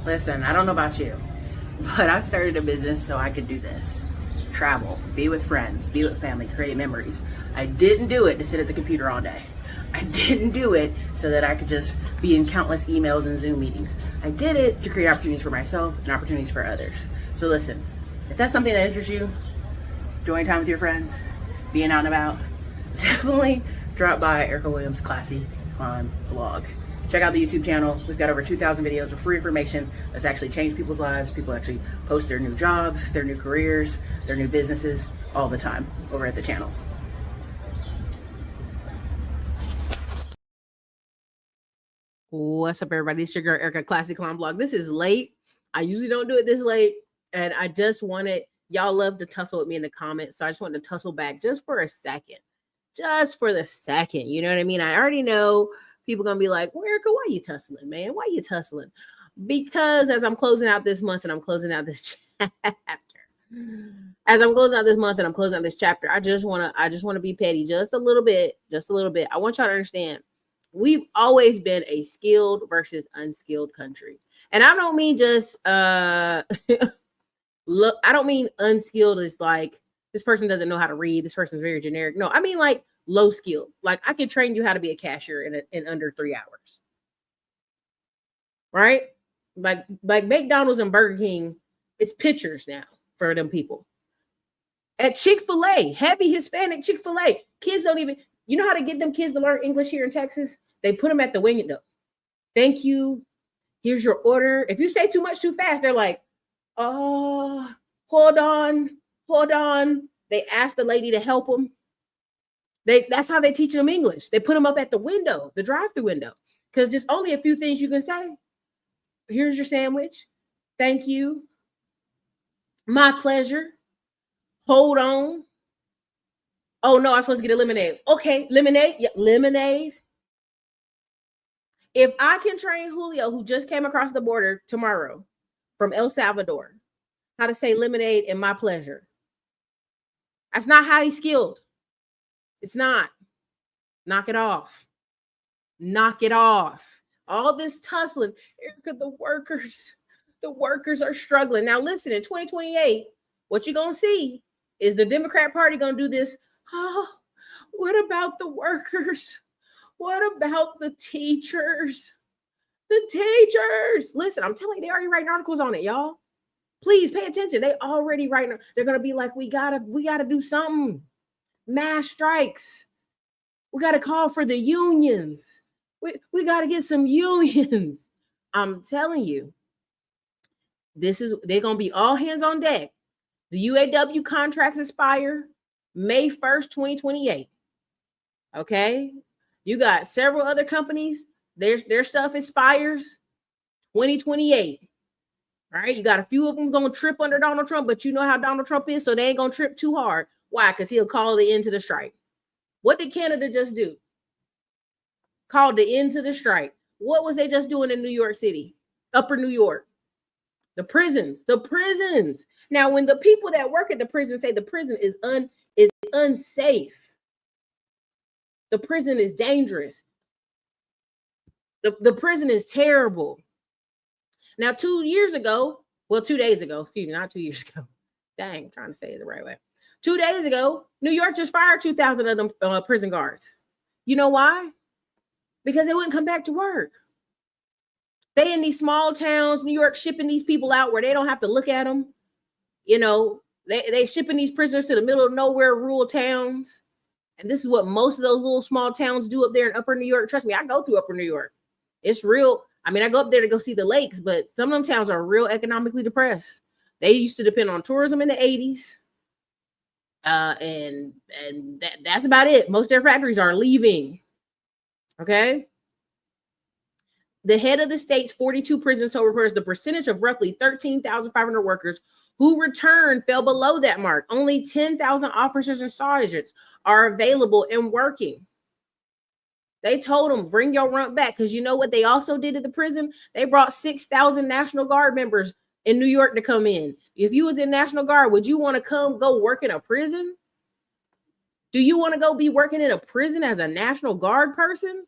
Listen, I don't know about you, but I started a business so I could do this. Travel, be with friends, be with family, create memories. I didn't do it to sit at the computer all day. I didn't do it so that I could just be in countless emails and Zoom meetings. I did it to create opportunities for myself and opportunities for others. So listen, if that's something that interests you, enjoying time with your friends, being out and about, definitely drop by Erica Williams' Classy Climb blog. Check out the YouTube channel. We've got over 2,000 videos of free information that's actually changed people's lives. People actually post their new jobs, their new careers, their new businesses all the time over at the channel. What's up, everybody? It's your girl, Erica, Classy Climb blog. This is late. I usually don't do it this late. And I just wanted, y'all love to tussle with me in the comments. So I just wanted to tussle back just for a second. Just for the second. You know what I mean? I already know people going to be like, well, Erica, why are you tussling, man? Why are you tussling? Because as I'm closing out this month and I'm closing out this chapter, I just want to be petty just a little bit. I want y'all to understand. We've always been a skilled versus unskilled country. And I don't mean just, look, I don't mean unskilled is like, this person doesn't know how to read. This person's very generic. No, I mean like low skilled. Like I can train you how to be a cashier in under 3 hours. Right? Like McDonald's and Burger King, it's pictures now for them people. At Chick-fil-A, heavy Hispanic Chick-fil-A, kids don't even, you know how to get them kids to learn English here in Texas? They put them at the window. Thank you. Here's your order. If you say too much too fast, they're like, oh, hold on. They ask the lady to help them. That's how they teach them English. They put them up at the window, the drive-through window, because there's only a few things you can say. Here's your sandwich. Thank you. My pleasure. Hold on. Oh, no, I'm supposed to get a lemonade. Okay, lemonade. Yeah, lemonade. If I can train Julio, who just came across the border tomorrow from El Salvador, how to say lemonade and my pleasure, that's not highly skilled. It's not. Knock it off. All this tussling. Erica, the workers are struggling. Now listen, in 2028, what you're going to see is the Democrat Party going to do this. Oh, what about the workers? What about the teachers? Listen, I'm telling you, they already writing articles on it, y'all. Please pay attention. They already writing. They're going to be like, we gotta do something. Mass strikes. We got to call for the unions. We got to get some unions. I'm telling you, they're going to be all hands on deck. The UAW contracts expire May 1st, 2028. Okay. You got several other companies. Their stuff expires 2028. All right. You got a few of them going to trip under Donald Trump, but you know how Donald Trump is. So they ain't going to trip too hard. Why? Because he'll call the end to the strike. What did Canada just do? Called the end to the strike. What was they just doing in New York City? Upper New York. The prisons. Now, when the people that work at the prison say the prison is unsafe, the prison is dangerous, the prison is terrible. Now, 2 days ago, not 2 years ago. Dang, I'm trying to say it the right way. 2 days ago, New York just fired 2,000 of them prison guards. You know why? Because they wouldn't come back to work. They in these small towns, New York, shipping these people out where they don't have to look at them. You know, they shipping these prisoners to the middle of nowhere, rural towns. And this is what most of those little small towns do up there in Upper New York. Trust me, I go through Upper New York. It's real. I mean, I go up there to go see the lakes, but some of them towns are real economically depressed. They used to depend on tourism in the 80s. And that's about it. Most of their factories are leaving. Okay. The head of the state's 42 prisons told reporters the percentage of roughly 13,500 workers who returned fell below that mark. Only 10,000 officers and sergeants are available and working. They told them, bring your rump back. Because you know what they also did at the prison? They brought 6,000 National Guard members in New York to come in. If you was in National Guard, would you want to go work in a prison? Do you want to go be working in a prison as a National Guard person?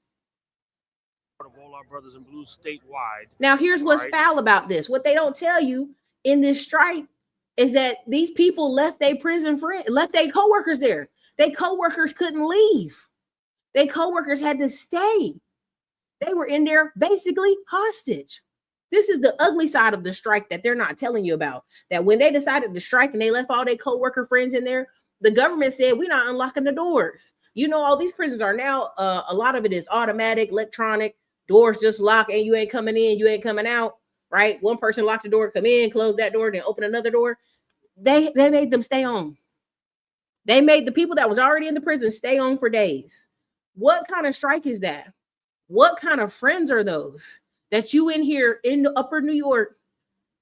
Of all our brothers in blue statewide. Now, here's what's foul about this. What they don't tell you in this strike is that these people left their prison friend, left their coworkers there. Their coworkers couldn't leave. Their coworkers had to stay. They were in there basically hostage. This is the ugly side of the strike that they're not telling you about. That when they decided to strike and they left all their coworker friends in there, the government said, we're not unlocking the doors. You know, all these prisons are now, a lot of it is automatic, electronic, doors just lock and you ain't coming in, you ain't coming out, right? One person locked the door, come in, close that door, then open another door. They made them stay on. They made the people that was already in the prison stay on for days. What kind of strike is that? What kind of friends are those that you in here in the upper New York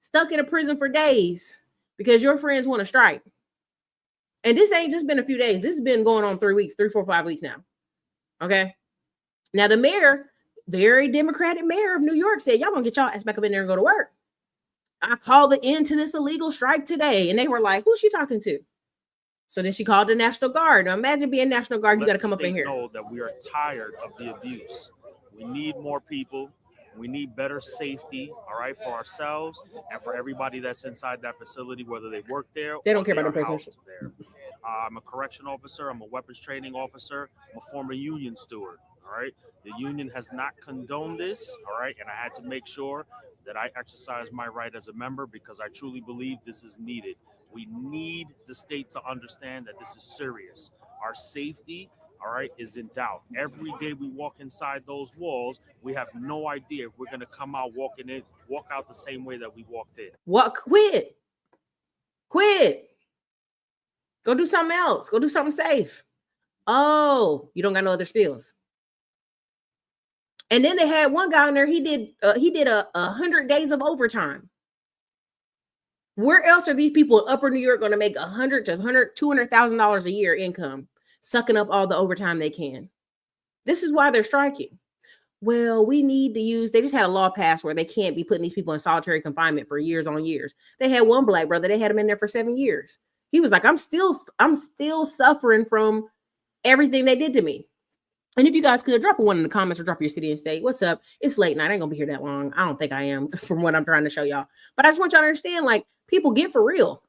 stuck in a prison for days because your friends want to strike? And this ain't just been a few days. This has been going on 3 weeks, 3, 4, 5 weeks now. Okay. Now the mayor, very Democratic mayor of New York, said, y'all gonna get y'all ass back up in there and go to work. I called the end to this illegal strike today. And they were like, who's she talking to? So then she called the National Guard. Now imagine being National Guard, you got to come up in here. Know that we are tired of the abuse. We need more people. We need better safety, all right, for ourselves and for everybody that's inside that facility, whether they work there. They don't care about the prisoners. I'm a correction officer. I'm a weapons training officer. I'm a former union steward, all right? The union has not condoned this, all right? And I had to make sure that I exercise my right as a member because I truly believe this is needed. We need the state to understand that this is serious. Our safety, all right, is in doubt. Every day we walk inside those walls, we have no idea if we're going to come out walk out the same way that we walked in. What? Quit. Go do something else. Go do something safe. Oh, you don't got no other skills. And then they had one guy in there. He did 100 days of overtime. Where else are these people in Upper New York going to make $200,000 a year income, sucking up all the overtime they can? This is why they're striking. Well, we need to use. They just had a law passed where they can't be putting these people in solitary confinement for years on years. They had one black brother. They had him in there for 7 years. He was like, I'm still suffering from everything they did to me. And if you guys could drop a one in the comments or drop your city and state, what's up? It's late night. I ain't gonna be here that long. I don't think I am from what I'm trying to show y'all. But I just want y'all to understand, like, people get for real.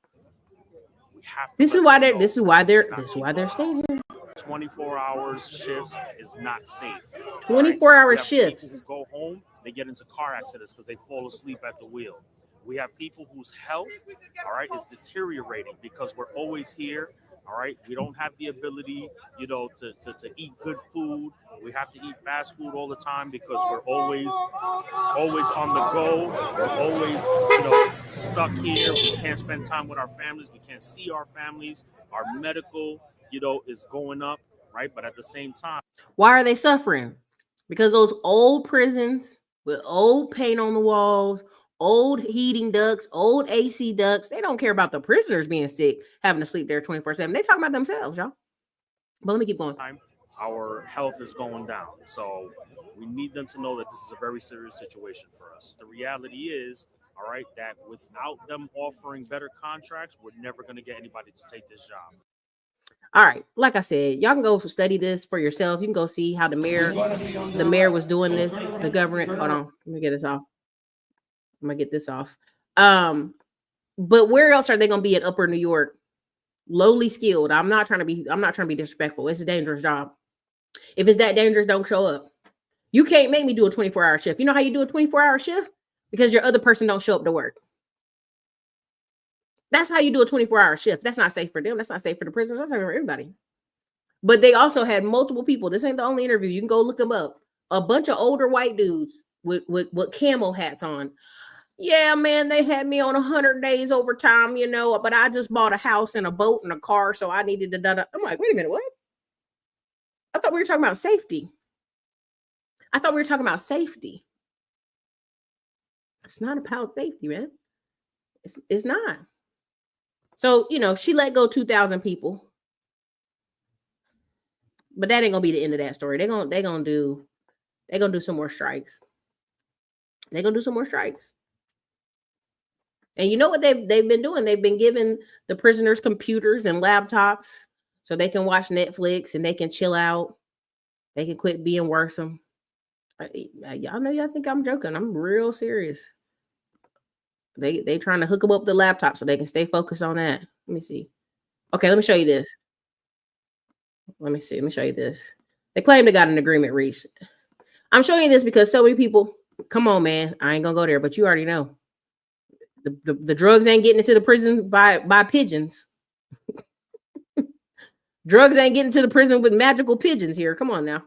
This is why they're staying here. 24 hours shifts is not safe. 24-hour shifts. People who go home, they get into car accidents because they fall asleep at the wheel. We have people whose health, all right, is deteriorating because we're always here. All right, we don't have the ability, to eat good food. We have to eat fast food all the time because we're always on the go. We're always, stuck here. We can't spend time with our families. We can't see our families. Our medical, is going up, right? But at the same time, why are they suffering? Because those old prisons with old paint on the walls, old heating ducts, old AC ducts. They don't care about the prisoners being sick, having to sleep there 24/7. They talk about themselves, y'all. But let me keep going. Our health is going down. So we need them to know that this is a very serious situation for us. The reality is, all right, that without them offering better contracts, we're never going to get anybody to take this job. All right. Like I said, y'all can go study this for yourself. You can go see how the mayor was doing this. The government. Hold on. Let me get this off. I'm gonna get this off. But where else are they gonna be in Upper New York? Lowly skilled. I'm not trying to be disrespectful. It's a dangerous job. If it's that dangerous, don't show up. You can't make me do a 24-hour shift. You know how you do a 24-hour shift? Because your other person don't show up to work. That's how you do a 24-hour shift. That's not safe for them. That's not safe for the prisoners. That's not safe for everybody. But they also had multiple people. This ain't the only interview. You can go look them up. A bunch of older white dudes with camo hats on. Yeah, man, they had me on 100 days overtime, but I just bought a house and a boat and a car, so I needed to da-da. I'm like, wait a minute, what? I thought we were talking about safety. It's not about safety, man. It's not. So, she let go 2,000 people. But that ain't gonna be the end of that story. They're gonna do some more strikes. They're gonna do some more strikes. And you know what they've been doing? They've been giving the prisoners computers and laptops so they can watch Netflix and they can chill out. They can quit being worrisome. Y'all know y'all think I'm joking. I'm real serious. They trying to hook them up with the laptop so they can stay focused on that. Let me see. Okay, let me show you this. Let me see. Let me show you this. They claim they got an agreement reached. I'm showing you this because so many people. Come on, man. I ain't gonna go there, but you already know. The drugs ain't getting into the prison by pigeons. Drugs ain't getting to the prison with magical pigeons here. Come on now.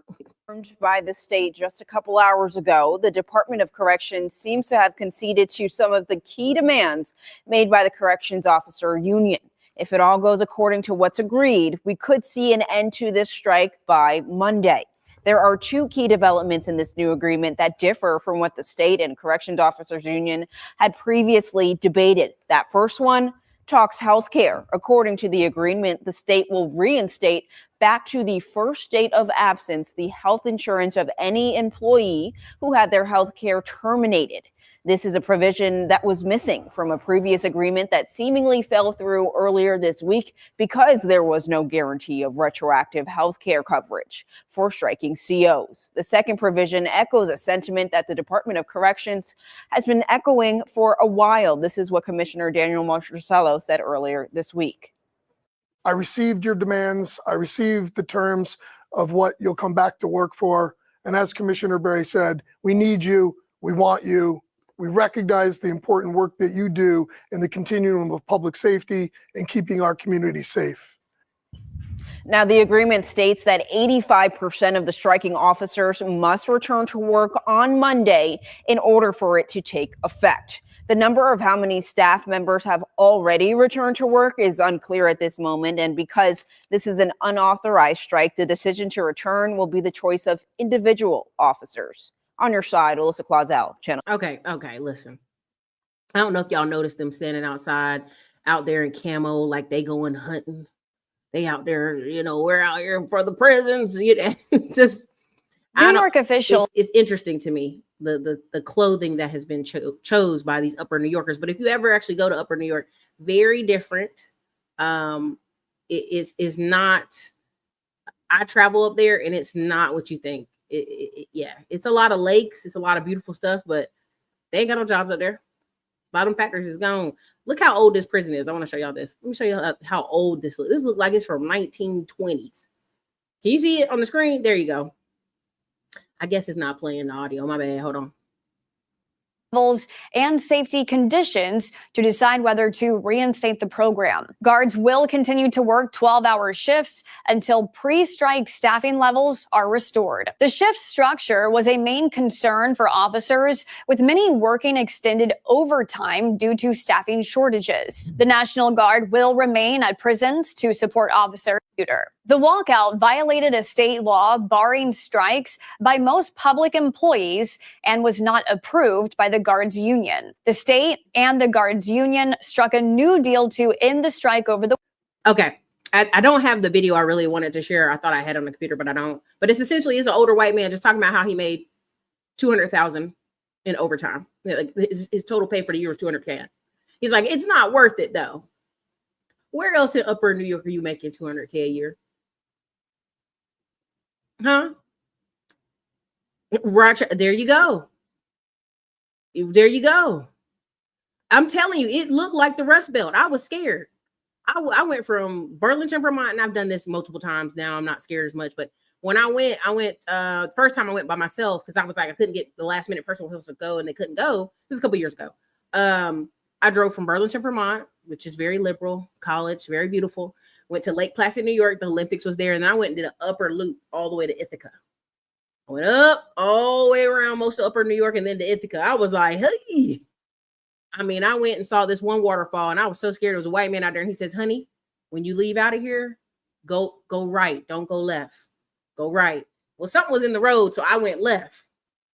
By the state just a couple hours ago, the Department of Corrections seems to have conceded to some of the key demands made by the corrections officer union. If it all goes according to what's agreed, we could see an end to this strike by Monday. There are two key developments in this new agreement that differ from what the state and corrections officers union had previously debated. That first one talks health care. According to the agreement, the state will reinstate back to the first date of absence the health insurance of any employee who had their health care terminated. This is a provision that was missing from a previous agreement that seemingly fell through earlier this week because there was no guarantee of retroactive health care coverage for striking COs. The second provision echoes a sentiment that the Department of Corrections has been echoing for a while. This is what Commissioner Daniel Marcello said earlier this week. I received your demands. I received the terms of what you'll come back to work for. And as Commissioner Berry said, we need you. We want you. We recognize the important work that you do in the continuum of public safety and keeping our community safe. Now, the agreement states that 85% of the striking officers must return to work on Monday in order for it to take effect. The number of how many staff members have already returned to work is unclear at this moment. And because this is an unauthorized strike, the decision to return will be the choice of individual officers. On your side, Alyssa Clausel, Channel. Okay, listen. I don't know if y'all noticed them standing outside, out there in camo, like they going hunting. They out there, we're out here for the prisons. Just New York officials. It's interesting to me the clothing that has been chose by these Upper New Yorkers. But if you ever actually go to Upper New York, very different. It is not. I travel up there, and it's not what you think. It's a lot of lakes, it's a lot of beautiful stuff, but they ain't got no jobs up there. Bottom factories is gone. Look how old this prison is. I want to show y'all this. Let me show you how old this looks. This looks like it's from 1920s. Can you see it on the screen? There you go. I guess it's not playing the audio. My bad. Hold on. And safety conditions to decide whether to reinstate the program. Guards will continue to work 12-hour shifts until pre-strike staffing levels are restored. The shift structure was a main concern for officers, with many working extended overtime due to staffing shortages. The National Guard will remain at prisons to support officers. The walkout violated a state law barring strikes by most public employees and was not approved by the Guards Union. The state and the Guards Union struck a new deal to end the strike over the. Okay. I don't have the video I really wanted to share. I thought I had on the computer, but I don't. But it's essentially an older white man just talking about how he made $200,000 in overtime. Like his total pay for the year was $200K. He's like, it's not worth it though. Where else in Upper New York are you making $200K a year? Huh? Right there you go. There you go. I'm telling you, it looked like the Rust Belt. I was scared. I went from Burlington, Vermont, and I've done this multiple times now. I'm not scared as much, but when I went first time I went by myself because I was like, I couldn't get the last minute person was supposed to go and they couldn't go. This is a couple years ago. I drove from Burlington, Vermont, which is very liberal college, very beautiful. Went to Lake Placid, New York. The Olympics was there. And then I went and did an upper loop all the way to Ithaca. I went up all the way around most of Upper New York and then to Ithaca. I was like, hey. I mean, I went and saw this one waterfall and I was so scared. There was a white man out there and he says, honey, when you leave out of here, go right. Don't go left. Go right. Well, something was in the road, so I went left.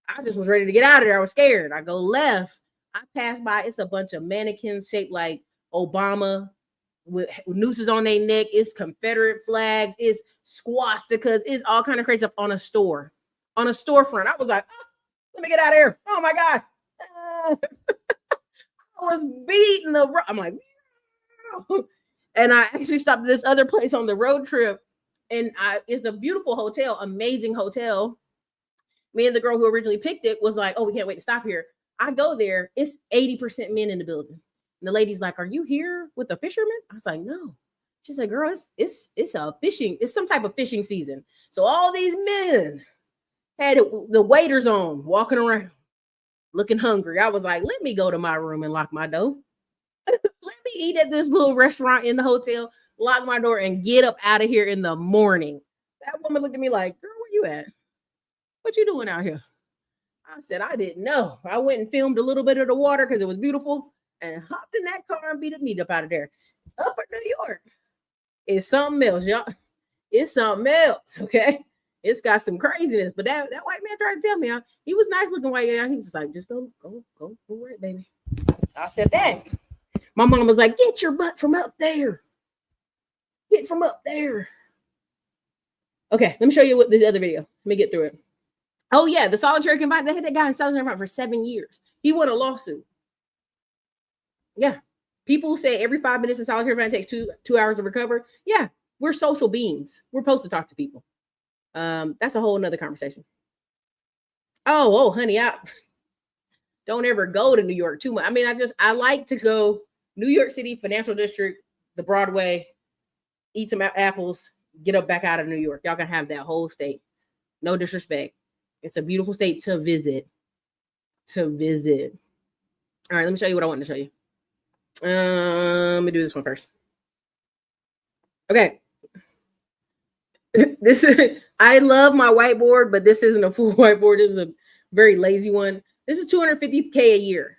I just was ready to get out of there. I was scared. I go left. I passed by. It's a bunch of mannequins shaped like Obama with nooses on their neck. It's Confederate flags. It's swastikas. It's all kind of crazy stuff on a storefront. I was like, oh, let me get out of here. Oh my God. I was beating the road. I'm like, and I actually stopped at this other place on the road trip. And it's a beautiful hotel, amazing hotel. Me and the girl who originally picked it was like, oh, we can't wait to stop here. I go there, it's 80% men in the building. And the lady's like, are you here with the fishermen? I was like, no. She's like, girl, it's a fishing, it's some type of fishing season. So all these men had the waiters on, walking around, looking hungry. I was like, let me go to my room and lock my door. Let me eat at this little restaurant in the hotel, lock my door, and get up out of here in the morning. That woman looked at me like, girl, where you at? What you doing out here? I said, I didn't know. I went and filmed a little bit of the water because it was beautiful and hopped in that car and beat the meat up out of there. Up in New York. It's something else, y'all. It's something else, okay? It's got some craziness. But that white man tried to tell me, he was nice looking white guy. He was like, just go right, baby. I said, dang. My mom was like, get your butt from up there. Get from up there. Okay, let me show you what this other video. Let me get through it. Oh, yeah, the solitary confinement. They had that guy in solitary confinement for 7 years. He won a lawsuit. Yeah. People say every 5 minutes in solitary confinement takes two hours to recover. Yeah, we're social beings. We're supposed to talk to people. That's a whole nother conversation. Oh, honey, I don't ever go to New York too much. I mean, I like to go New York City, Financial District, the Broadway, eat some apples, get up back out of New York. Y'all can have that whole state. No disrespect. It's a beautiful state to visit. All right, let me show you what I wanted to show you. Let me do this one first. Okay. I love my whiteboard, but this isn't a full whiteboard. This is a very lazy one. This is $250K a year.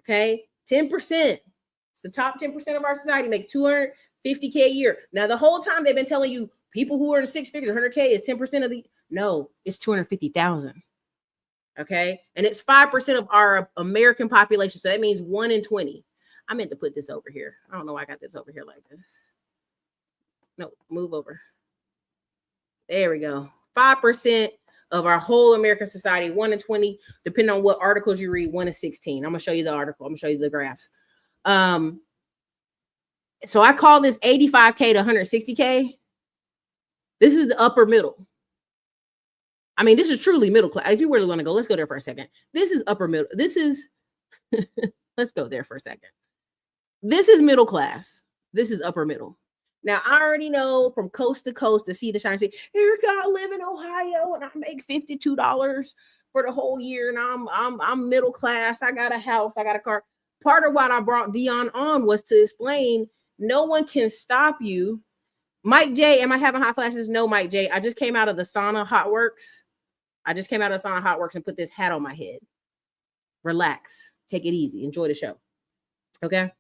Okay, 10%. It's the top 10% of our society makes $250K a year. Now, the whole time they've been telling you people who are in six figures, 100K is 10% of the. No, it's 250,000. Okay, and it's 5% of our American population. So that means 1 in 20. I meant to put this over here. I don't know why I got this over here like this. No, move over. There we go. 5% of our whole American society, 1 in 20, depending on what articles you read, 1 in 16. I'm gonna show you the article. I'm gonna show you the graphs. So I call this 85K to 160K. This is the upper middle. I mean, this is truly middle class. If you really want to go, let's go there for a second. This is upper middle. This is, let's go there for a second. This is middle class. This is upper middle. Now, I already know from coast to coast to sea to shine sea, Erica, I live in Ohio and I make $52 for the whole year. And I'm middle class. I got a house. I got a car. Part of what I brought Dion on was to explain no one can stop you. Mike J, am I having hot flashes? No, Mike J. I just came out of the sauna hot works. And put this hat on my head. Relax. Take it easy. Enjoy the show. Okay.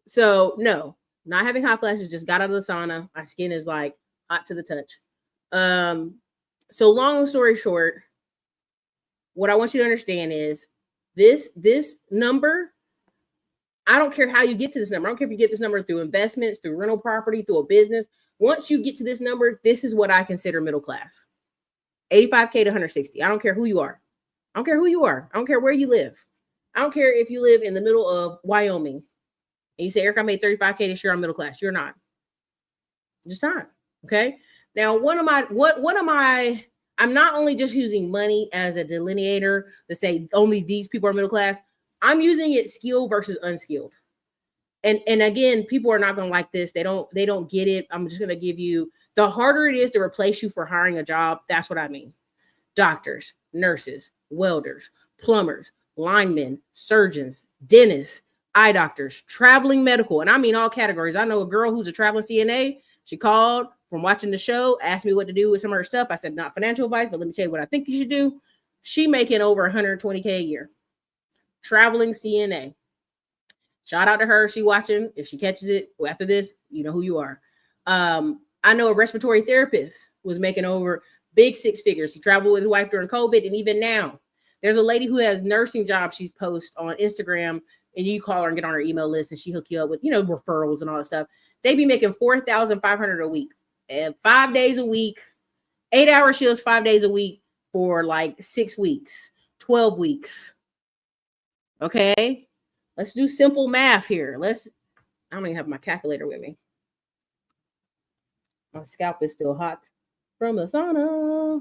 So no, not having hot flashes, just got out of the sauna. My skin is like hot to the touch. So long story short, what I want you to understand is this number, I don't care how you get to this number. I don't care if you get this number through investments, through rental property, through a business. Once you get to this number, this is what I consider middle class. 85K to 160. I don't care who you are. I don't care where you live. I don't care if you live in the middle of Wyoming and you say, Eric, I made 35K this year, I'm middle class. You're not. Just not. Okay. Now, I'm not only just using money as a delineator to say only these people are middle class. I'm using it skilled versus unskilled. And again, people are not going to like this. They don't get it. I'm just going to give you, the harder it is to replace you for hiring a job. That's what I mean. Doctors, nurses, welders, plumbers, linemen, surgeons, dentists, eye doctors, traveling medical. And I mean all categories. I know a girl who's a traveling CNA. She called from watching the show, asked me what to do with some of her stuff. I said, not financial advice, but let me tell you what I think you should do. She making over 120K a year. Traveling CNA. Shout out to her. She watching. If she catches it after this, you know who you are. I know a respiratory therapist was making over big six figures. He traveled with his wife during COVID. And even now, there's a lady who has nursing jobs she's post on Instagram, and you call her and get on her email list and she hook you up with, referrals and all that stuff. They be making $4,500 a week and 5 days a week, 8-hour shifts, 5 days a week for like 6 weeks, 12 weeks. Okay. Let's do simple math here. I don't even have my calculator with me. My scalp is still hot. from the sauna.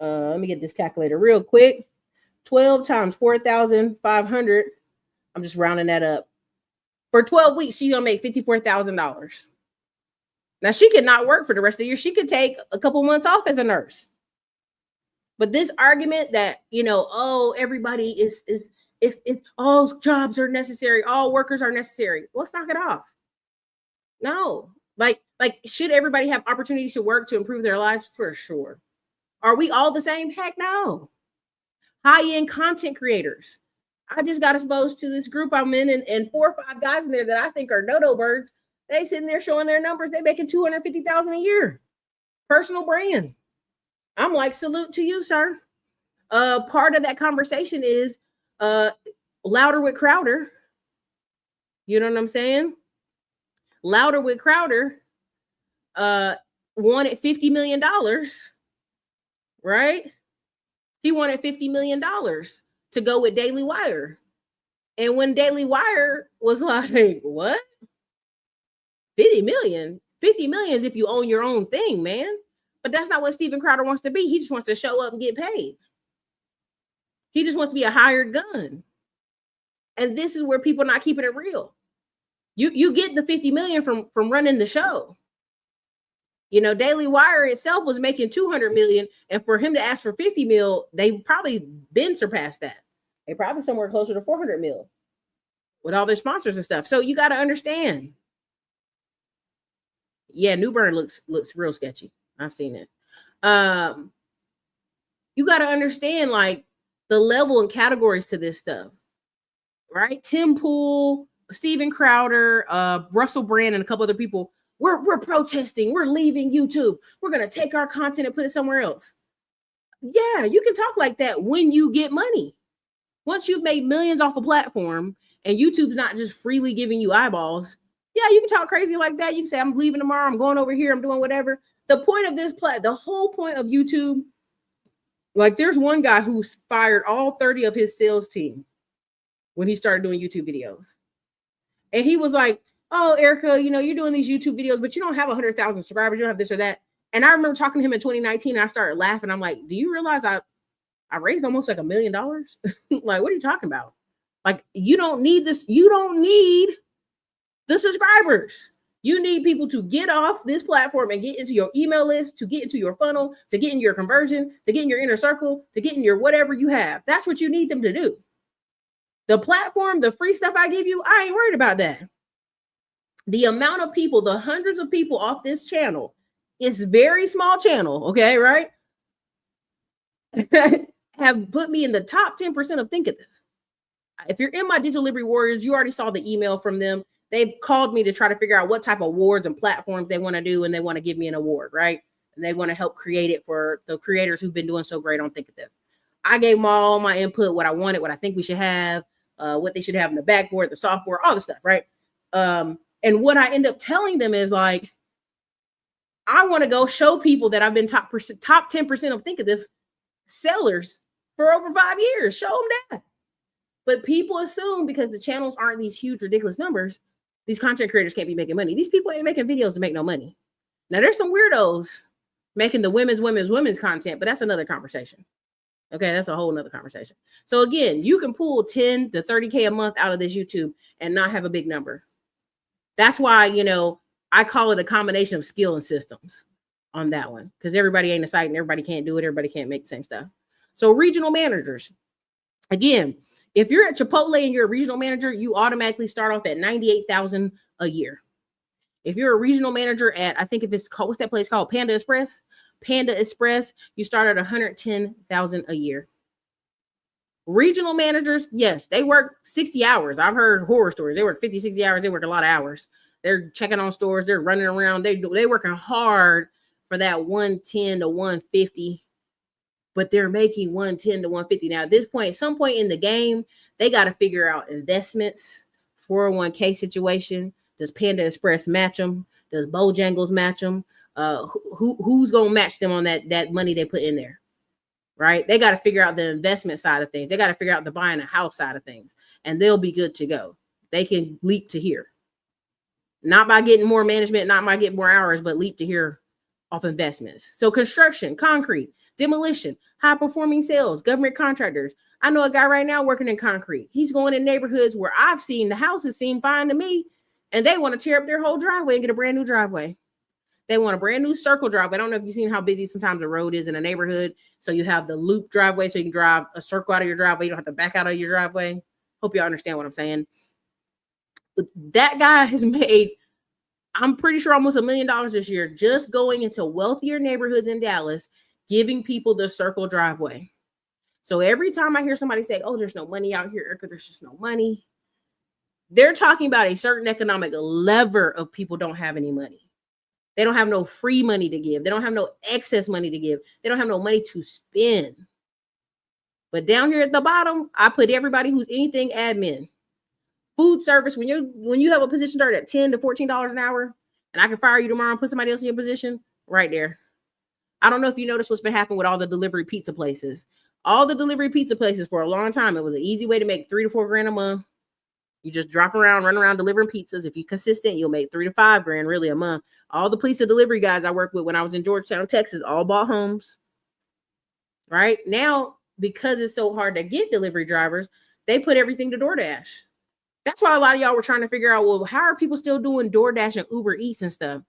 Let me get this calculator real quick. 12 times 4,500. I'm just rounding that up. For 12 weeks, she's gonna make $54,000. Now she could not work for the rest of the year. She could take a couple months off as a nurse. But this argument that, oh, everybody is all jobs are necessary, all workers are necessary. Let's knock it off. No, like should everybody have opportunities to work to improve their lives? For sure. Are we all the same? Heck no. High-end content creators. I just got exposed to this group I'm in, and 4 or 5 guys in there that I think are dodo birds. They sitting there showing their numbers. They making $250,000 a year. Personal brand. I'm like, salute to you, sir. Part of that conversation is Louder with Crowder. You know what I'm saying? Louder with Crowder wanted $50 million, right? He wanted $50 million to go with Daily Wire. And when Daily Wire was like, what? 50 million? 50 million is if you own your own thing, man. But that's not what Steven Crowder wants to be. He just wants to show up and get paid. He just wants to be a hired gun. And this is where people are not keeping it real. You get the 50 million from running the show. Daily Wire itself was making 200 million. And for him to ask for 50 mil, they probably been surpassed that. They probably somewhere closer to 400 mil with all their sponsors and stuff. So you got to understand. Yeah, New Bern looks real sketchy. I've seen it. You got to understand like the level and categories to this stuff, right? Tim Pool, Steven Crowder, Russell Brand, and a couple other people. We're protesting. We're leaving YouTube. We're going to take our content and put it somewhere else. Yeah, you can talk like that when you get money. Once you've made millions off a platform and YouTube's not just freely giving you eyeballs, yeah, you can talk crazy like that. You can say, I'm leaving tomorrow. I'm going over here. I'm doing whatever. The point of this the whole point of YouTube, like there's one guy who fired all 30 of his sales team when he started doing YouTube videos. And he was like, oh, Erica, you're doing these YouTube videos, but you don't have 100,000 subscribers. You don't have this or that. And I remember talking to him in 2019 and I started laughing. I'm like, do you realize I raised almost like $1 million? Like, what are you talking about? Like, you don't need this. You don't need the subscribers. You need people to get off this platform and get into your email list, to get into your funnel, to get in your conversion, to get in your inner circle, to get in your whatever you have. That's what you need them to do. The platform, the free stuff I give you, I ain't worried about that. The amount of people, the hundreds of people off this channel, it's very small channel, okay, right? Have put me in the top 10% of Thinkitive. If you're in my Digital Liberty Warriors, you already saw the email from them. They've called me to try to figure out what type of awards and platforms they want to do, and they want to give me an award, right? And they want to help create it for the creators who've been doing so great on Thinkitive. I gave them all my input, what I wanted, what I think we should have, what they should have in the backboard, the software, all the stuff, right? And what I end up telling them is like, I want to go show people that I've been top 10% of Thinkitive sellers for over 5 years. Show them that. But people assume because the channels aren't these huge, ridiculous numbers, these content creators can't be making money. These people ain't making videos to make no money. Now, there's some weirdos making the women's content, but that's another conversation. Okay, that's a whole nother conversation. So again, you can pull 10 to 30K a month out of this YouTube and not have a big number. That's why, I call it a combination of skill and systems on that one, because everybody ain't a site and everybody can't do it. Everybody can't make the same stuff. So regional managers, again, if you're at Chipotle and you're a regional manager, you automatically start off at $98,000 a year. If you're a regional manager at, I think if it's called, what's that place called? Panda Express, you start at $110,000 a year. Regional managers, yes, they work 60 hours. I've heard horror stories. They work 50, 60 hours. They work a lot of hours. They're checking on stores. They're running around. They're working hard for that 110 to 150, but they're making 110 to 150. Now, at this point, some point in the game, they got to figure out investments, 401k situation. Does Panda Express match them? Does Bojangles match them? Who's going to match them on that money they put in there? Right? They got to figure out the investment side of things. They got to figure out the buying a house side of things, and they'll be good to go. They can leap to here. Not by getting more management, not by getting more hours, but leap to here off investments. So construction, concrete, demolition, high performing sales, government contractors. I know a guy right now working in concrete. He's going in neighborhoods where I've seen the houses seem fine to me, and they want to tear up their whole driveway and get a brand new driveway. They want a brand new circle driveway. I don't know if you've seen how busy sometimes the road is in a neighborhood. So you have the loop driveway, so you can drive a circle out of your driveway. You don't have to back out of your driveway. Hope y'all understand what I'm saying. But that guy has made, I'm pretty sure, almost $1 million this year just going into wealthier neighborhoods in Dallas, giving people the circle driveway. So every time I hear somebody say, oh, there's no money out here, Erica, there's just no money, they're talking about a certain economic lever of people don't have any money. They don't have no free money to give. They don't have no excess money to give. They don't have no money to spend. But down here at the bottom, I put everybody who's anything admin. Food service, when you have a position started at $10 to $14 an hour, and I can fire you tomorrow and put somebody else in your position, right there. I don't know if you noticed what's been happening with all the delivery pizza places. All the delivery pizza places for a long time, it was an easy way to make $3 to $4 grand a month. You just drop around, run around delivering pizzas. If you're consistent, you'll make $3 to $5 grand really a month. All the pizza delivery guys I worked with when I was in Georgetown, Texas, all bought homes. Right now, because it's so hard to get delivery drivers, they put everything to DoorDash. That's why a lot of y'all were trying to figure out, well, how are people still doing DoorDash and Uber Eats and stuff?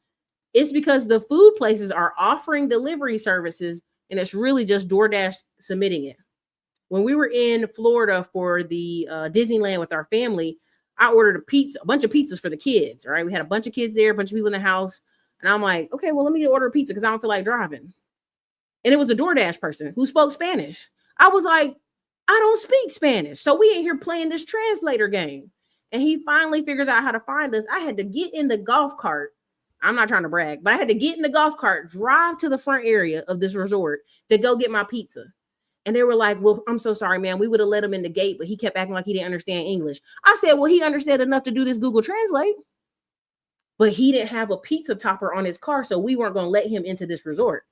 It's because the food places are offering delivery services, and it's really just DoorDash submitting it. When we were in Florida for the Disneyland with our family, I ordered a bunch of pizzas for the kids. All right, we had a bunch of kids there, a bunch of people in the house, and I'm like, okay, well, let me order a pizza because I don't feel like driving. And it was a DoorDash person who spoke Spanish. I was like, I don't speak Spanish, so we ain't here playing this translator game. And he finally figures out how to find us. I had to get in the golf cart. I'm not trying to brag, but I had to get in the golf cart, drive to the front area of this resort to go get my pizza. And they were like, well, I'm so sorry, man. We would have let him in the gate, but he kept acting like he didn't understand English. I said, well, he understood enough to do this Google Translate, but he didn't have a pizza topper on his car, so we weren't going to let him into this resort,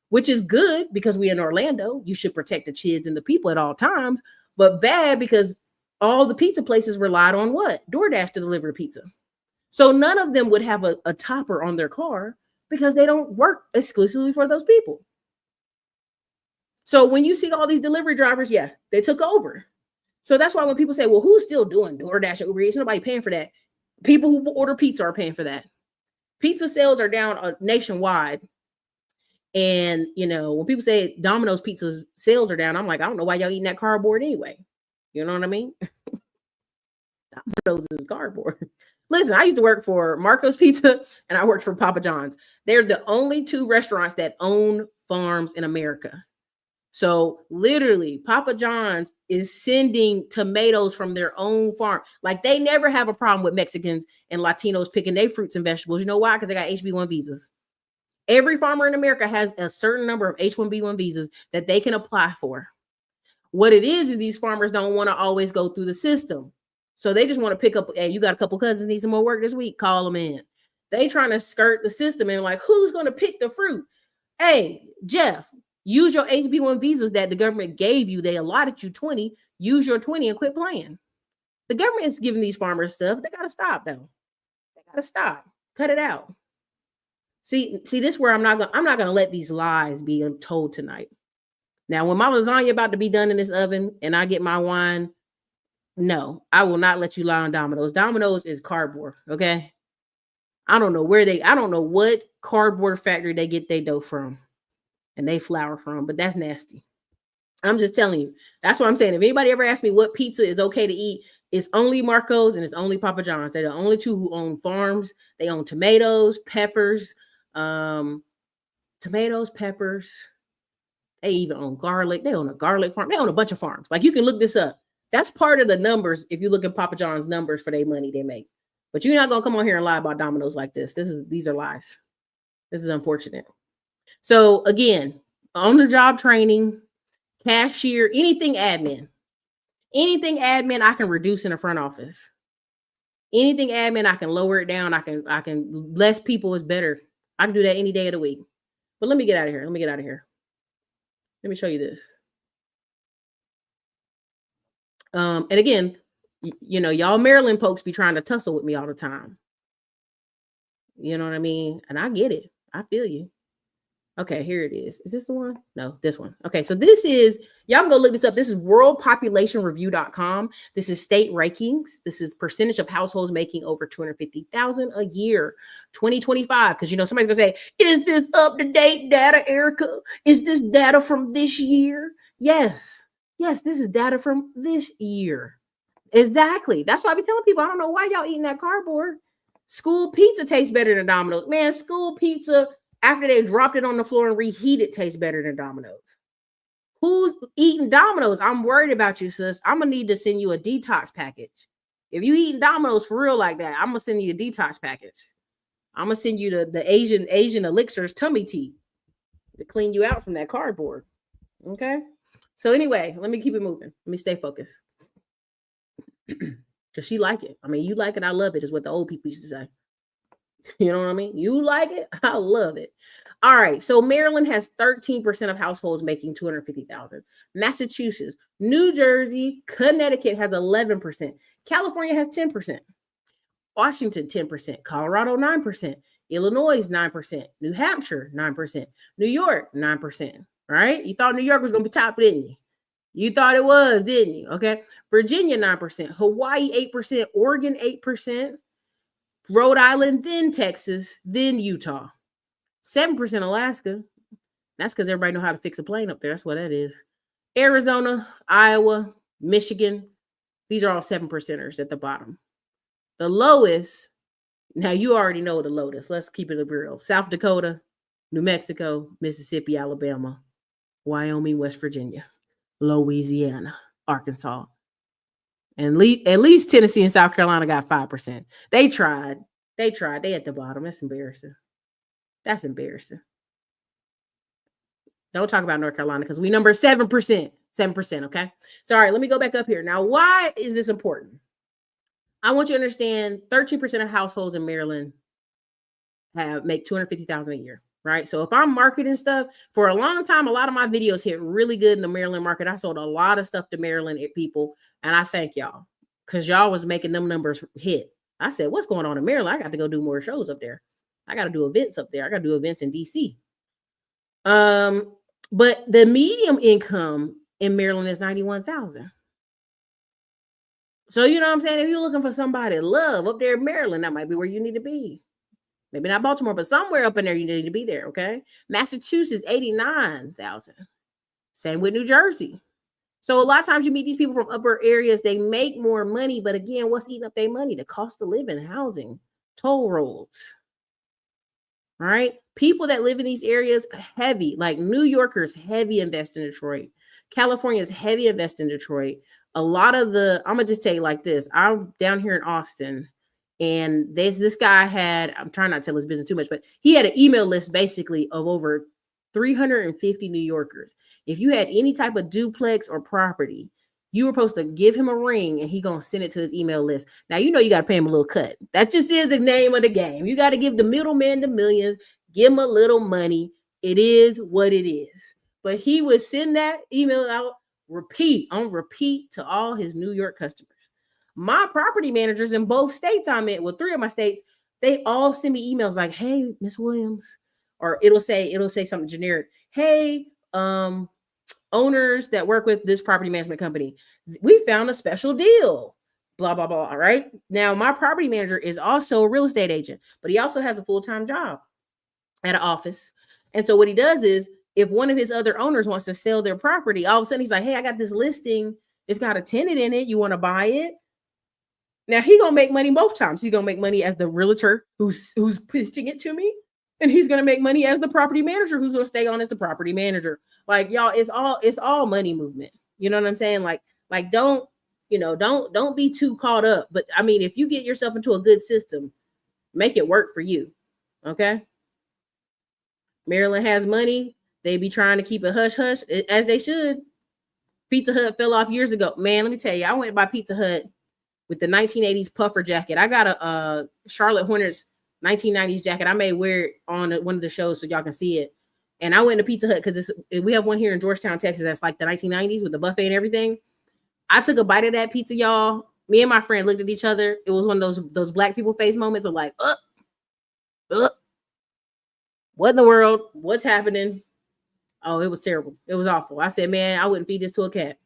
which is good because we in Orlando. You should protect the kids and the people at all times, but bad because all the pizza places relied on what? DoorDash to deliver pizza. So none of them would have a topper on their car because they don't work exclusively for those people. So when you see all these delivery drivers, yeah, they took over. So that's why when people say, well, who's still doing DoorDash and Uber Eats? Nobody paying for that. People who order pizza are paying for that. Pizza sales are down nationwide. And, you know, when people say Domino's pizza's sales are down, I'm like, I don't know why y'all eating that cardboard anyway. You know what I mean? Domino's is cardboard. Listen, I used to work for Marco's Pizza and I worked for Papa John's. They're the only two restaurants that own farms in America. So literally, Papa John's is sending tomatoes from their own farm. Like they never have a problem with Mexicans and Latinos picking their fruits and vegetables. You know why? Because they got HB1 visas. Every farmer in America has a certain number of H1B1 visas that they can apply for. What it is these farmers don't want to always go through the system. So they just want to pick up, hey, you got a couple cousins need some more work this week, call them in. They trying to skirt the system and like, who's going to pick the fruit? Hey, Jeff, use your HB1 visas that the government gave you. They allotted you 20. Use your 20 and quit playing. The government is giving these farmers stuff. They got to stop though. They got to stop. Cut it out. See, this is where I'm not going to let these lies be told tonight. Now, when my lasagna about to be done in this oven and I get my wine, no, I will not let you lie on Domino's. Domino's is cardboard, okay? I don't know what cardboard factory they get their dough from and they flour from, but that's nasty. I'm just telling you. That's what I'm saying. If anybody ever asks me what pizza is okay to eat, it's only Marco's and it's only Papa John's. They're the only two who own farms. They own tomatoes, peppers, peppers. They even own garlic. They own a garlic farm. They own a bunch of farms. Like you can look this up. That's part of the numbers. If you look at Papa John's numbers for their money they make, but you're not going to come on here and lie about Domino's like this. These are lies. This is unfortunate. So again, on the job training, cashier, anything admin, I can reduce in the front office. Anything admin, I can lower it down. I can less people is better. I can do that any day of the week. But let me get out of here. Let me show you this. And again, you know, y'all Maryland folks be trying to tussle with me all the time. You know what I mean? And I get it. I feel you. Okay, here it is. Is this the one? No, this one. Okay, so this is, y'all can go look this up. This is worldpopulationreview.com. This is state rankings. This is percentage of households making over 250,000 a year, 2025. Because, you know, somebody's going to say, is this up-to-date data, Erica? Is this data from this year? Yes. Yes, this is data from this year. Exactly. That's why I be telling people, I don't know why y'all eating that cardboard. School pizza tastes better than Domino's. Man, school pizza, after they dropped it on the floor and reheated, tastes better than Domino's. Who's eating Domino's? I'm worried about you, sis. I'm gonna need to send you a detox package. If you eating Domino's for real like that, I'm gonna send you a detox package. I'm gonna send you the Asian elixirs tummy tea to clean you out from that cardboard. Okay. So anyway, let me keep it moving. Let me stay focused. Because she like it. I mean, you like it, I love it, is what the old people used to say. You know what I mean? You like it, I love it. All right. So Maryland has 13% of households making 250,000. Massachusetts, New Jersey, Connecticut has 11%. California has 10%. Washington, 10%. Colorado, 9%. Illinois, 9%. New Hampshire, 9%. New York, 9%. Right? You thought New York was going to be top, didn't you? You thought it was, didn't you? Okay. Virginia, 9%. Hawaii, 8%. Oregon, 8%. Rhode Island, then Texas, then Utah. 7% Alaska. That's because everybody know how to fix a plane up there. That's what that is. Arizona, Iowa, Michigan. These are all 7%ers at the bottom. The lowest, now you already know the lowest. Let's keep it real. South Dakota, New Mexico, Mississippi, Alabama, Wyoming, West Virginia, Louisiana, Arkansas. And at least Tennessee and South Carolina got 5%. They tried. They at the bottom. That's embarrassing. That's embarrassing. Don't talk about North Carolina because we number 7%. 7%, okay? So, all right, let me go back up here. Now, why is this important? I want you to understand 13% of households in Maryland make 250,000 a year, right? So if I'm marketing stuff, for a long time, a lot of my videos hit really good in the Maryland market. I sold a lot of stuff to Maryland people, and I thank y'all because y'all was making them numbers hit. I said, what's going on in Maryland? I got to go do more shows up there. I got to do events up there. I got to do events in DC. But the medium income in Maryland is 91,000. So, you know what I'm saying? If you're looking for somebody to love up there in Maryland, that might be where you need to be. Maybe not Baltimore, but somewhere up in there, you need to be there, okay? Massachusetts, 89,000. Same with New Jersey. So a lot of times you meet these people from upper areas, they make more money, but again, what's eating up their money? The cost of living, housing, toll roads. All right? People that live in these areas, heavy, like New Yorkers, heavy invest in Detroit. California's heavy invest in Detroit. A lot of I'm going to just tell you like this. I'm down here in Austin, and this guy I'm trying not to tell his business too much, but he had an email list basically of over 350 New Yorkers. If you had any type of duplex or property, you were supposed to give him a ring and he going to send it to his email list. Now, you know, you got to pay him a little cut. That just is the name of the game. You got to give the middleman the millions, give him a little money. It is what it is. But he would send that email out, repeat to all his New York customers. My property managers in both states I'm in, well, 3 of my states, they all send me emails like, hey, Miss Williams, or it'll say something generic. Hey, owners that work with this property management company, we found a special deal, blah, blah, blah. All right. Now, my property manager is also a real estate agent, but he also has a full-time job at an office. And so what he does is, if one of his other owners wants to sell their property, all of a sudden he's like, hey, I got this listing. It's got a tenant in it. You want to buy it? Now he gonna make money both times. He's gonna make money as the realtor who's pitching it to me, and he's gonna make money as the property manager who's gonna stay on as the property manager. Like, y'all, it's all money movement. You know what I'm saying? Like don't be too caught up. But I mean, if you get yourself into a good system, make it work for you. Okay. Maryland has money. They be trying to keep it hush hush, as they should. Pizza Hut fell off years ago. Man, let me tell you, I went by Pizza Hut with the 1980s puffer jacket. I got a Charlotte Hornets 1990s jacket. I may wear it on one of the shows so y'all can see it. And I went to Pizza Hut because we have one here in Georgetown, Texas, that's like the 1990s with the buffet and everything. I took a bite of that pizza, y'all. Me and my friend looked at each other. It was one of those black people face moments of like, Ugh. What in the world? What's happening? Oh, it was terrible. It was awful. I said, man, I wouldn't feed this to a cat.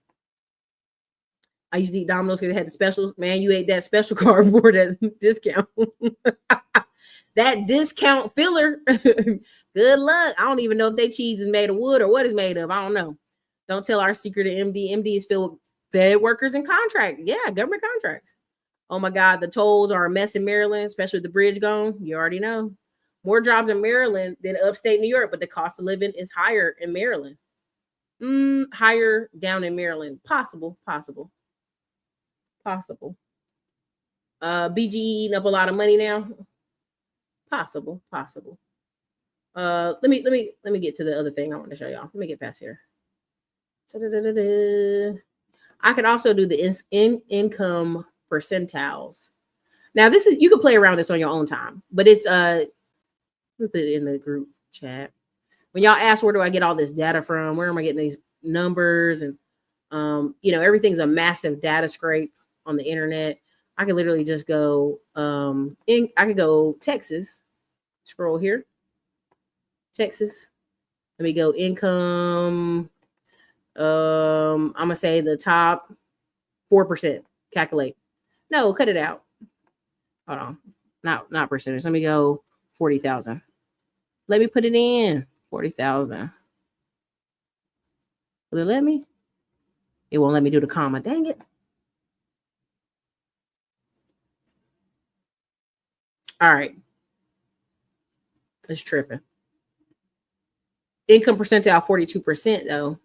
I used to eat Domino's because they had the specials. Man, you ate that special cardboard at discount. That discount filler. Good luck. I don't even know if their cheese is made of wood or what it's made of. I don't know. Don't tell our secret to MD. MD is filled with fed workers and contract. Yeah, government contracts. Oh my God, the tolls are a mess in Maryland, especially with the bridge gone. You already know. More jobs in Maryland than upstate New York, but the cost of living is higher in Maryland. Higher down in Maryland. Possible. BGE eating up a lot of money now. Possible. Let me get to the other thing I want to show y'all. Let me get past here. I could also do the income percentiles. Now this is, you can play around this on your own time, but it's put it in the group chat. When y'all ask where do I get all this data from, where am I getting these numbers, and everything's a massive data scrape on the internet. I could literally just go I could go Texas, scroll here, Texas. Let me go income. I'm gonna say the top 4%. Calculate. No, cut it out. Hold on. Not percentage. Let me go 40,000. Let me put it in 40,000. Will it let me? It won't let me do the comma. Dang it. All right. It's tripping. Income percentile 42% though.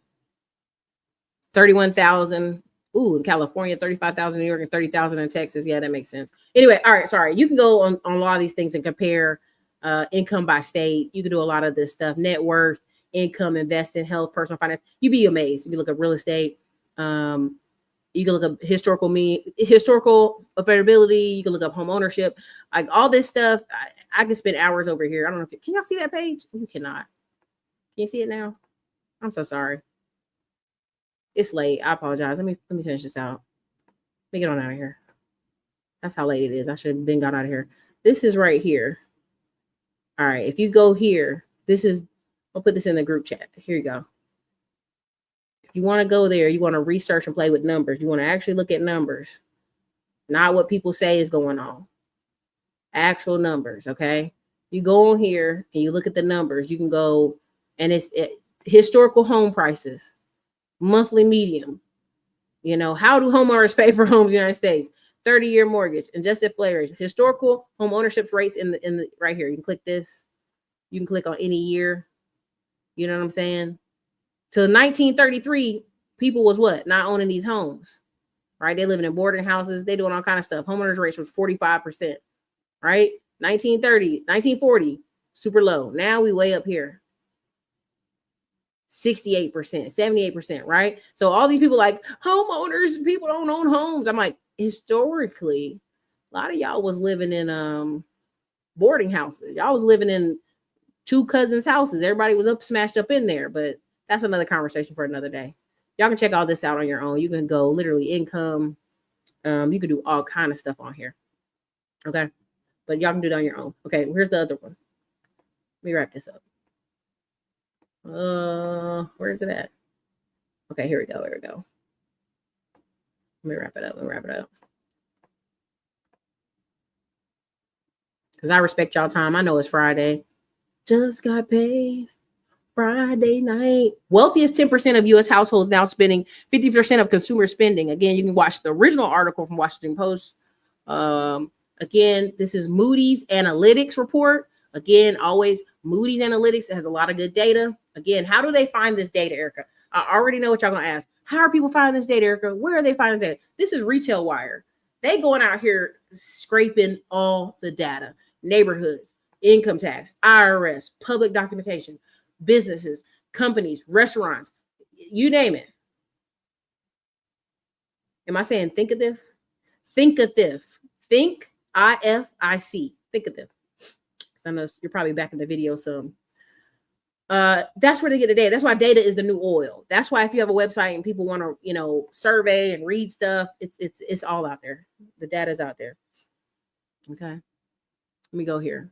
31,000. Ooh, in California, 35,000 in New York, and 30,000 in Texas. Yeah, that makes sense. Anyway, all right, sorry. You can go on a lot of these things and compare income by state. You can do a lot of this stuff. Net worth, income, investing, health, personal finance. You'd be amazed. You can look at real estate. You can look up historical affordability. You can look up home ownership. Like all this stuff, I can spend hours over here. I don't know if can y'all see that page? You cannot. Can you see it now? I'm so sorry. It's late. I apologize. Let me finish this out. Let me get on out of here. That's how late it is. I should have been got out of here. This is right here. All right. If you go here, I'll put this in the group chat. Here you go. If you want to go there, you want to research and play with numbers. You want to actually look at numbers, not what people say is going on. Actual numbers. Okay. You go on here and you look at the numbers. You can go and it's historical home prices. Monthly medium. How do homeowners pay for homes in the United States? 30-year mortgage, adjusted flares, historical home ownership rates in the right here. You can click this. You can click on any year. You know what I'm saying? Till 1933, people was what? Not owning these homes. Right? They living in boarding houses. They doing all kind of stuff. Homeowners rates was 45%. Right? 1930, 1940, super low. Now we way up here. 68%, 78%, right? So all these people like homeowners, people don't own homes. I'm like, historically, a lot of y'all was living in boarding houses. Y'all was living in two cousins' houses. Everybody was smashed up in there, but that's another conversation for another day. Y'all can check all this out on your own. You can go literally income. You can do all kind of stuff on here. Okay. But y'all can do it on your own. Okay, here's the other one. Let me wrap this up. Where is it at? Okay, here we go. Let me wrap it up. Because I respect y'all time. I know it's Friday. Just got paid Friday night. Wealthiest 10% of U.S. households now spending 50% of consumer spending. Again, you can watch the original article from Washington Post. Again, this is Moody's Analytics report. Again, always Moody's Analytics has a lot of good data. Again, how do they find this data, Erica? I already know what y'all gonna ask. How are people finding this data, Erica? Where are they finding data? This is Retail Wire. They going out here scraping all the data. Neighborhoods, income tax, IRS, public documentation, businesses, companies, restaurants, you name it. Am I saying thinkative? Thinkative. Think, I-F-I-C. Thinkative. I know you're probably back in the video some. That's where they get the data. That's why data is the new oil. That's why if you have a website and people want to, survey and read stuff, it's all out there. The data is out there. Okay. Let me go here.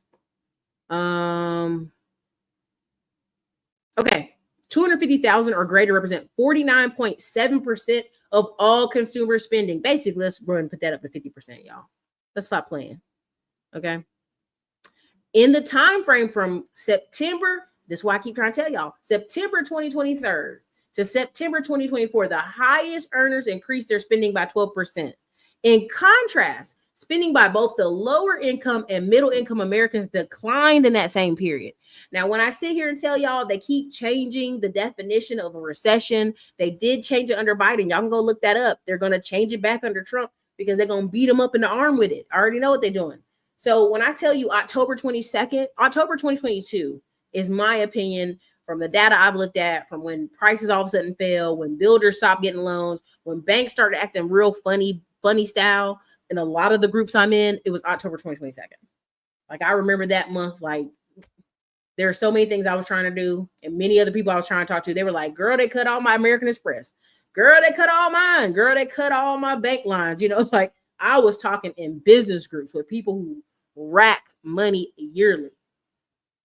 Okay, 250,000 or greater represent 49.7% of all consumer spending. Basically, let's go ahead and put that up to 50%, y'all. Let's stop playing. Okay. In the time frame from September, this is why I keep trying to tell y'all, September 2023 to September 2024, the highest earners increased their spending by 12%. In contrast, spending by both the lower income and middle income Americans declined in that same period. Now, when I sit here and tell y'all they keep changing the definition of a recession, they did change it under Biden. Y'all can go look that up. They're going to change it back under Trump because they're going to beat him up in the arm with it. I already know what they're doing. So when I tell you October 22nd, October 2022 is my opinion from the data I've looked at, from when prices all of a sudden fell, when builders stopped getting loans, when banks started acting real funny style. In a lot of the groups I'm in, it was October 2022. Like, I remember that month, like, there are so many things I was trying to do, and many other people I was trying to talk to, they were like, girl, they cut all my American Express. Girl, they cut all mine. Girl, they cut all my bank lines. You know, like, I was talking in business groups with people who rack money yearly.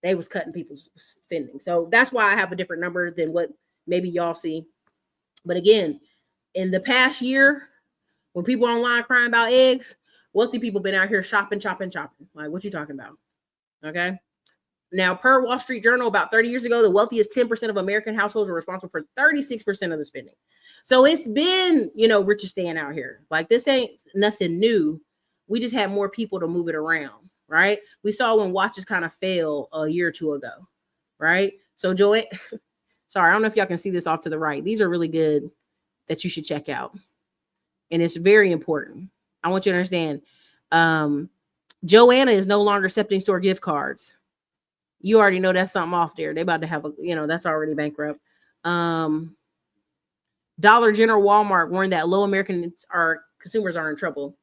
They was cutting people's spending. So that's why I have a different number than what maybe y'all see. But again, in the past year, when people online crying about eggs, wealthy people been out here shopping. Like, what you talking about? Okay. Now, per Wall Street Journal, about 30 years ago, the wealthiest 10% of American households were responsible for 36% of the spending. So it's been, you know, rich is staying out here. Like, this ain't nothing new. We just had more people to move it around, right? We saw when watches kind of fell a year or two ago, right? So Joanne, sorry, I don't know if y'all can see this off to the right. These are really good that you should check out. And it's very important. I want you to understand. Joanna is no longer accepting store gift cards. You already know that's something off there. They about to have a, you know, that's already bankrupt. Dollar General, Walmart warned that low consumers are in trouble.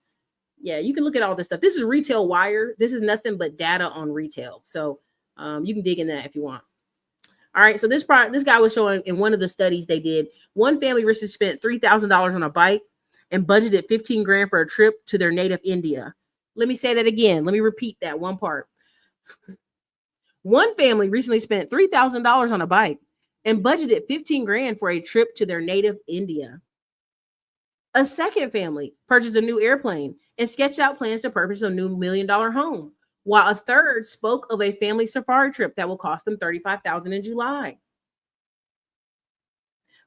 Yeah, you can look at all this stuff. This is Retail Wire. This is nothing but data on retail. So you can dig in that if you want. All right. So this guy was showing in one of the studies they did, one family recently spent $3,000 on a bike and budgeted 15 grand for a trip to their native India. Let me say that again. Let me repeat that one part. One family recently spent $3,000 on a bike and budgeted 15 grand for a trip to their native India. A second family purchased a new airplane and sketched out plans to purchase a new $1 million home, while a third spoke of a family safari trip that will cost them $35,000 in July.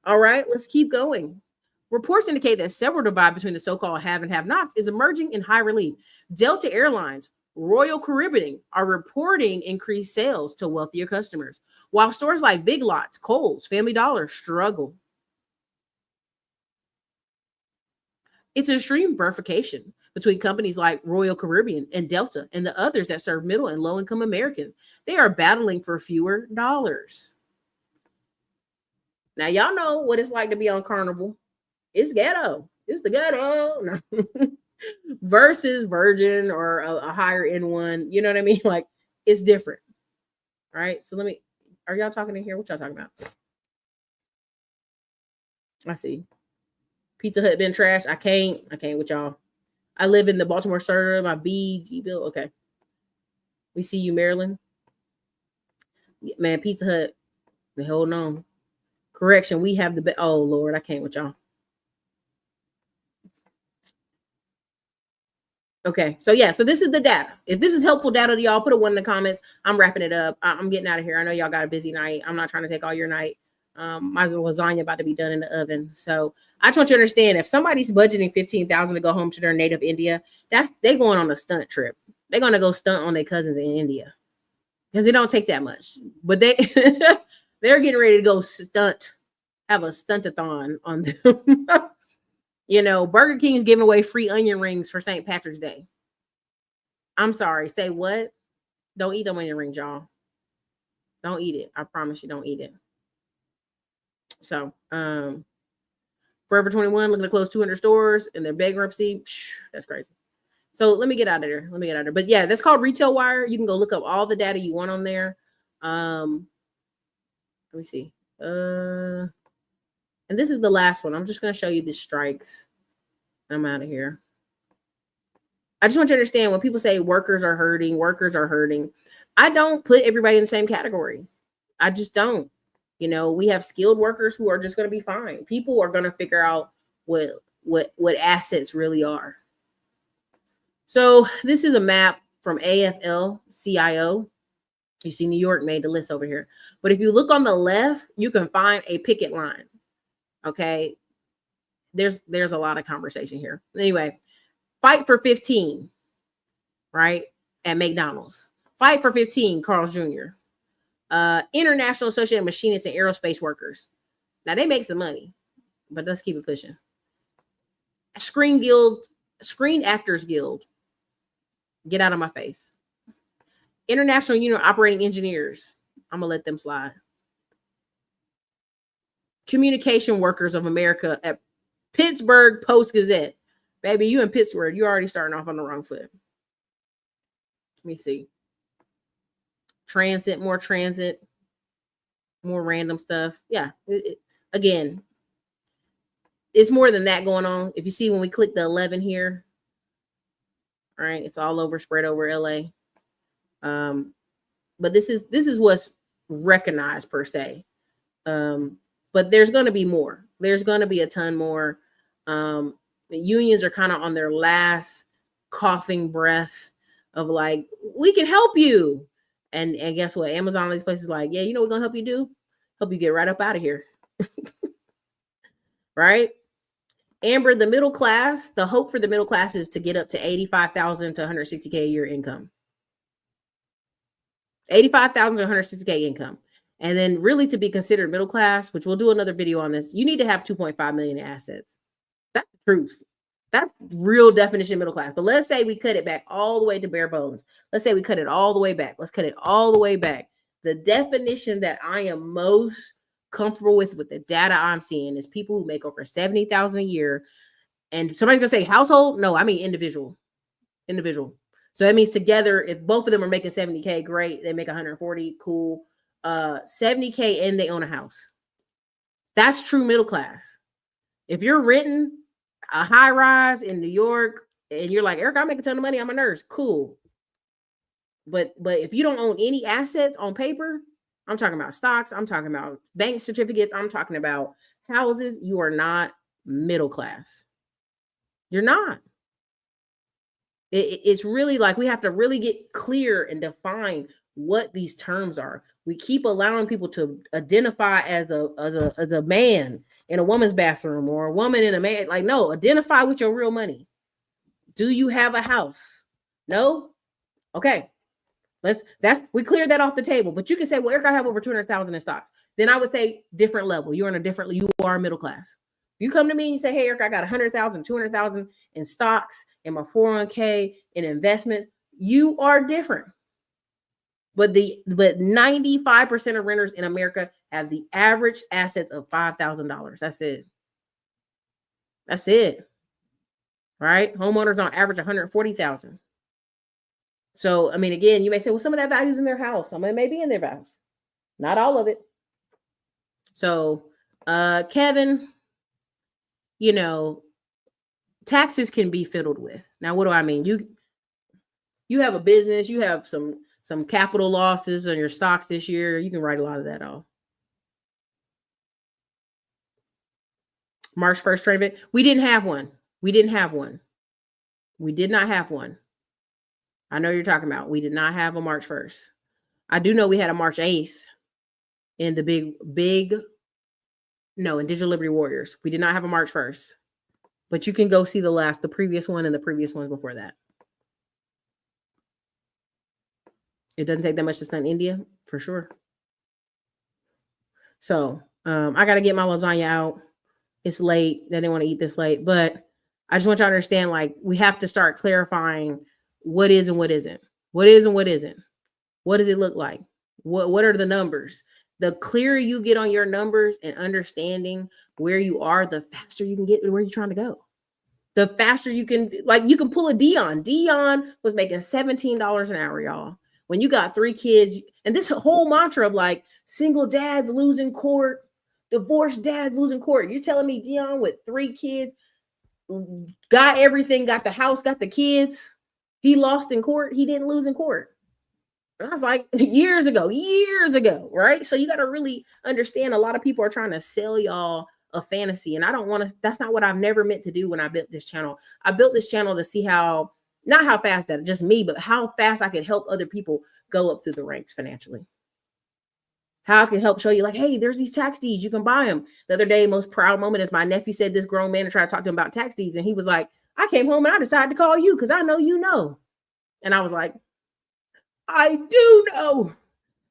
All right, let's keep going. Reports indicate that several divide between the so-called have and have-nots is emerging in high relief. Delta Airlines, Royal Caribbean are reporting increased sales to wealthier customers, while stores like Big Lots, Kohl's, Family Dollar struggle. It's an extreme bifurcation between companies like Royal Caribbean and Delta and the others that serve middle and low-income Americans. They are battling for fewer dollars. Now, y'all know what it's like to be on Carnival. It's ghetto. It's the ghetto. No. Versus Virgin or a higher end one. You know what I mean? Like, it's different. All right. So are y'all talking in here? What y'all talking about? I see. Pizza Hut been trashed. I can't with y'all. I live in the Baltimore suburb. My BG bill. Okay. We see you, Maryland. Man, Pizza Hut. They holding on. Correction. We have the oh Lord, I can't with y'all. Okay, so yeah, so this is the data. If this is helpful data to y'all, put a 1 in the comments. I'm wrapping it up. I'm getting out of here. I know y'all got a busy night. I'm not trying to take all your night. My lasagna about to be done in the oven. So I just want you to understand, if somebody's budgeting $15,000 to go home to their native India, they're going on a stunt trip. They're gonna go stunt on their cousins in India because they don't take that much. But they're getting ready to go stunt, have a stuntathon on them. You know, Burger King is giving away free onion rings for St. Patrick's Day. I'm sorry. Say what? Don't eat them onion rings, y'all. Don't eat it. I promise you, don't eat it. So, Forever 21 looking to close 200 stores in their bankruptcy. That's crazy. So let me get out of there. But yeah, that's called Retail Wire. You can go look up all the data you want on there. Let me see. And this is the last one. I'm just going to show you the strikes. I'm out of here. I just want you to understand when people say workers are hurting. I don't put everybody in the same category. I just don't. You know, we have skilled workers who are just going to be fine. People are going to figure out what assets really are. So this is a map from AFL-CIO. You see New York made the list over here. But if you look on the left, you can find a picket line. Okay. There's a lot of conversation here. Anyway, fight for 15, right? At McDonald's. Fight for 15, Carl's Jr. International Association of Machinists and Aerospace Workers. Now they make some money, but let's keep it pushing. Screen Actors Guild. Get out of my face. International Union of Operating Engineers. I'm gonna let them slide. Communication Workers of America at Pittsburgh Post-Gazette. Baby, you in Pittsburgh, you're already starting off on the wrong foot. Let me see. Transit, more random stuff. Yeah, again, it's more than that going on. If you see when we click the 11 here, all right, it's all over, spread over LA. But this is what's recognized per se. But there's going to be more. There's going to be a ton more. The unions are kind of on their last coughing breath of like, we can help you. And guess what? Amazon and these places like, yeah, you know what we're going to help you do? Help you get right up out of here. Right? Amber, the middle class, the hope for the middle class is to get up to 85,000 to 160K a year income. 85,000 to 160K income. And then really to be considered middle class, which we'll do another video on this, you need to have 2.5 million in assets. That's the truth. That's real definition of middle class. But let's say we cut it back all the way to bare bones. Let's say we cut it all the way back. Let's cut it all the way back. The definition that I am most comfortable with the data I'm seeing is people who make over 70,000 a year. And somebody's gonna say household? No, I mean individual. So that means together, if both of them are making 70K, great. They make 140, cool. 70K and they own a house. That's true middle class. If you're renting a high rise in New York and you're like, Eric, I make a ton of money, I'm a nurse, cool. But if you don't own any assets on paper, I'm talking about stocks, I'm talking about bank certificates, I'm talking about houses, you are not middle class. You're not. It's really like we have to really get clear and define what these terms are. We keep allowing people to identify as a man in a woman's bathroom or a woman in a man. Like, no, identify with your real money. Do you have a house? No? Okay. We cleared that off the table. But you can say, well, Eric, I have over 200,000 in stocks. Then I would say different level. You are middle class. You come to me and you say, hey, Eric, I got 100,000, 200,000 in stocks, in my 401k, in investments. You are different. But 95% of renters in America have the average assets of $5,000. That's it. That's it. Right? Homeowners on average 140,000. So, I mean, again, you may say, well, some of that value is in their house. Some of it may be in their house. Not all of it. So, Kevin, you know, taxes can be fiddled with. Now, what do I mean? You have a business, you have some capital losses on your stocks this year. You can write a lot of that off. March 1st trade event. We didn't have one. We did not have one. I know you're talking about. We did not have a March 1st. I do know we had a March 8th in the in Digital Liberty Warriors. We did not have a March 1st. But you can go see the previous one and the previous ones before that. It doesn't take that much to stun India, for sure. So I got to get my lasagna out. It's late. They didn't want to eat this late. But I just want you to understand, like, we have to start clarifying what is and what isn't. What is and what isn't. What does it look like? What are the numbers? The clearer you get on your numbers and understanding where you are, the faster you can get to where you're trying to go. The faster you can pull a Dion. Dion was making $17 an hour, y'all. When you got 3 kids, and this whole mantra of like single dads losing court, divorced dads losing court. You're telling me Dion with 3 kids got everything, got the house, got the kids. He lost in court. He didn't lose in court. And I was like, years ago, right? So you got to really understand a lot of people are trying to sell y'all a fantasy. And I don't want to, that's not what I've never meant to do when I built this channel. I built this channel to see how, not how fast that just me, but how fast I could help other people go up through the ranks financially. How I can help show you like, hey, there's these tax deeds. You can buy them. The other day, most proud moment is my nephew said this grown man and tried to talk to him about tax deeds. And he was like, I came home and I decided to call you because I know you know. And I was like, I do know.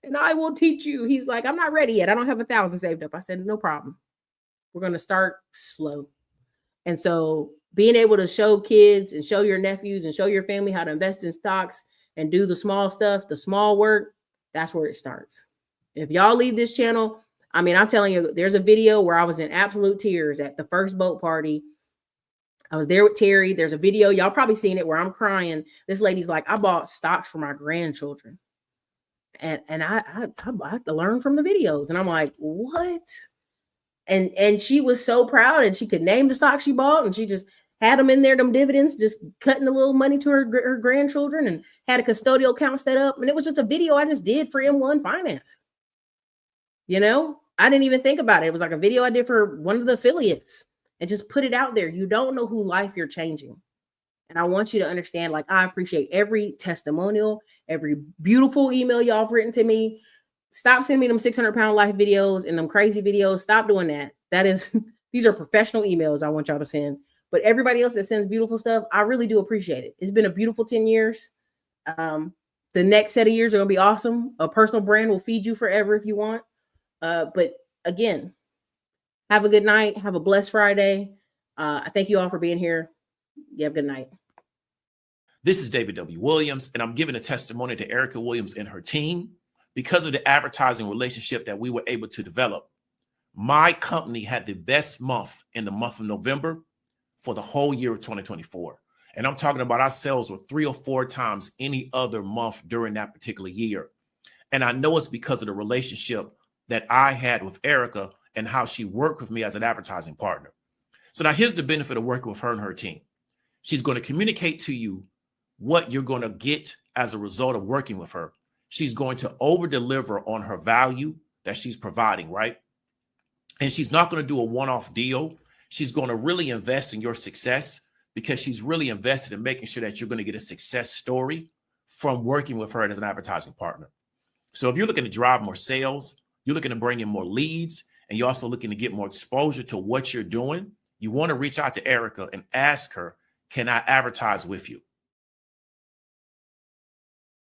And I will teach you. He's like, I'm not ready yet. I don't have 1,000 saved up. I said, no problem. We're going to start slow. And so being able to show kids and show your nephews and show your family how to invest in stocks and do the small stuff, the small work, that's where it starts. If y'all leave this channel, I mean, I'm telling you, there's a video where I was in absolute tears at the first boat party. I was there with Terry. There's a video, y'all probably seen it, where I'm crying. This lady's like, I bought stocks for my grandchildren. And I have to learn from the videos. And I'm like, what? And she was so proud, and she could name the stock she bought, and she just had them in there, them dividends, just cutting a little money to her grandchildren, and had a custodial account set up. And it was just a video I just did for M1 Finance. You know, I didn't even think about it. It was like a video I did for one of the affiliates and just put it out there. You don't know who life you're changing. And I want you to understand, like, I appreciate every testimonial, every beautiful email y'all have written to me. Stop sending me them 600-pound life videos and them crazy videos. Stop doing that. That is, these are professional emails I want y'all to send. But everybody else that sends beautiful stuff, I really do appreciate it. It's been a beautiful 10 years. The next set of years are going to be awesome. A personal brand will feed you forever if you want. But again, have a good night. Have a blessed Friday. I thank you all for being here. You have a good night. This is David W. Williams, and I'm giving a testimony to Erica Williams and her team. Because of the advertising relationship that we were able to develop, my company had the best month in the month of November for the whole year of 2024. And I'm talking about our sales were 3 or 4 times any other month during that particular year. And I know it's because of the relationship that I had with Erica and how she worked with me as an advertising partner. So now here's the benefit of working with her and her team. She's going to communicate to you what you're going to get as a result of working with her. She's going to over deliver on her value that she's providing, right? And she's not going to do a one-off deal. She's going to really invest in your success because she's really invested in making sure that you're going to get a success story from working with her as an advertising partner. So if you're looking to drive more sales, you're looking to bring in more leads, and you're also looking to get more exposure to what you're doing, you want to reach out to Erica and ask her, can I advertise with you?